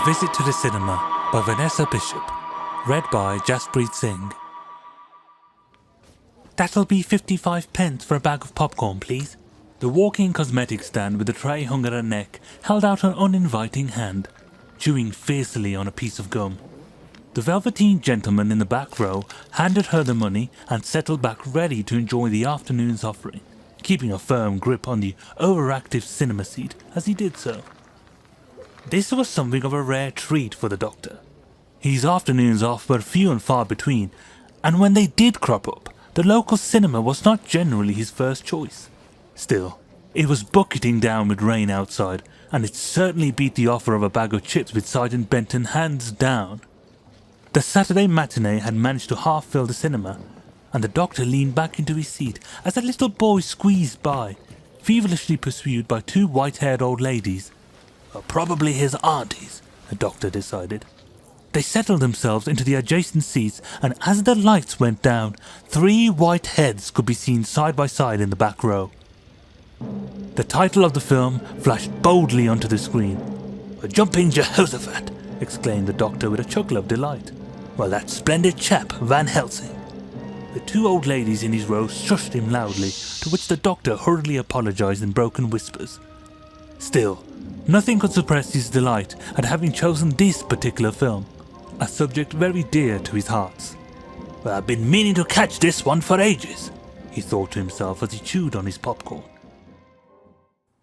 A Visit to the Cinema by Vanessa Bishop. Read by Jaspreet Singh. That'll be 55 pence for a bag of popcorn, please. The walking cosmetic stand with the tray hung at her neck held out an uninviting hand, chewing fiercely on a piece of gum. The velveteen gentleman in the back row handed her the money and settled back ready to enjoy the afternoon's offering, keeping a firm grip on the overactive cinema seat as he did so. This was something of a rare treat for the doctor. His afternoons off were few and far between, and when they did crop up, the local cinema was not generally his first choice. Still, it was bucketing down with rain outside, and it certainly beat the offer of a bag of chips with Sergeant Benton hands down. The Saturday matinee had managed to half fill the cinema, and the doctor leaned back into his seat as a little boy squeezed by, feverishly pursued by two white-haired old ladies. Probably his aunties, the doctor decided. They settled themselves into the adjacent seats, and as the lights went down, three white heads could be seen side by side in the back row. The title of the film flashed boldly onto the screen. "A Jumping Jehoshaphat," exclaimed the doctor with a chuckle of delight. "Well, that splendid chap, Van Helsing." The two old ladies in his row shushed him loudly, to which the doctor hurriedly apologized in broken whispers. Still, nothing could suppress his delight at having chosen this particular film, a subject very dear to his heart. "Well, I've been meaning to catch this one for ages," he thought to himself as he chewed on his popcorn.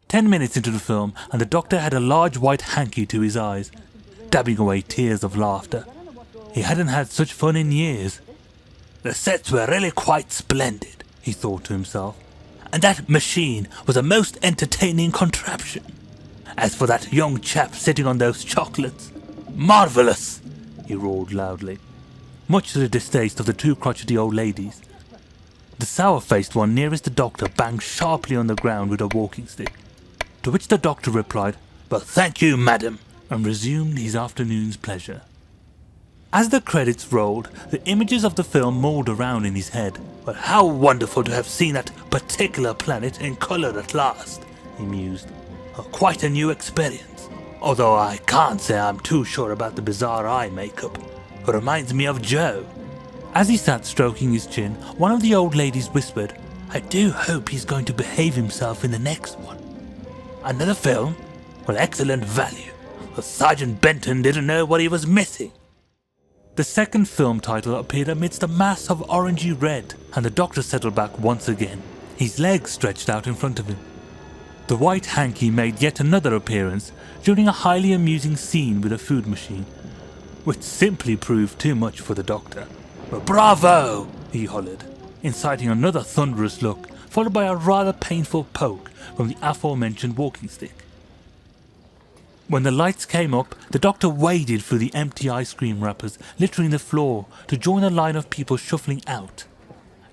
10 minutes into the film, and the doctor had a large white hanky to his eyes, dabbing away tears of laughter. He hadn't had such fun in years. "The sets were really quite splendid," he thought to himself, "and that machine was a most entertaining contraption. As for that young chap sitting on those chocolates, marvellous!" he roared loudly, much to the distaste of the two crotchety old ladies. The sour-faced one nearest the doctor banged sharply on the ground with a walking stick, to which the doctor replied, "Well, thank you, madam," and resumed his afternoon's pleasure. As the credits rolled, the images of the film mulled around in his head. "Well, how wonderful to have seen that particular planet in colour at last," he mused. "Quite a new experience, although I can't say I'm too sure about the bizarre eye makeup. It reminds me of Joe." As he sat stroking his chin, one of the old ladies whispered, "I do hope he's going to behave himself in the next one." "Another film? Well, excellent value. Well, Sergeant Benton didn't know what he was missing." The second film title appeared amidst a mass of orangey red, and the doctor settled back once again, his legs stretched out in front of him. The white hanky made yet another appearance during a highly amusing scene with a food machine, which simply proved too much for the doctor. "Bravo!" he hollered, inciting another thunderous look, followed by a rather painful poke from the aforementioned walking stick. When the lights came up, the doctor waded through the empty ice cream wrappers littering the floor to join a line of people shuffling out.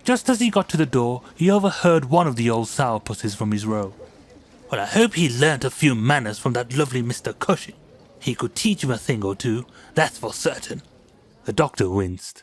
Just as he got to the door, he overheard one of the old sourpusses from his row. "Well, I hope he learnt a few manners from that lovely Mr. Cushing. He could teach him a thing or two, that's for certain." The doctor winced.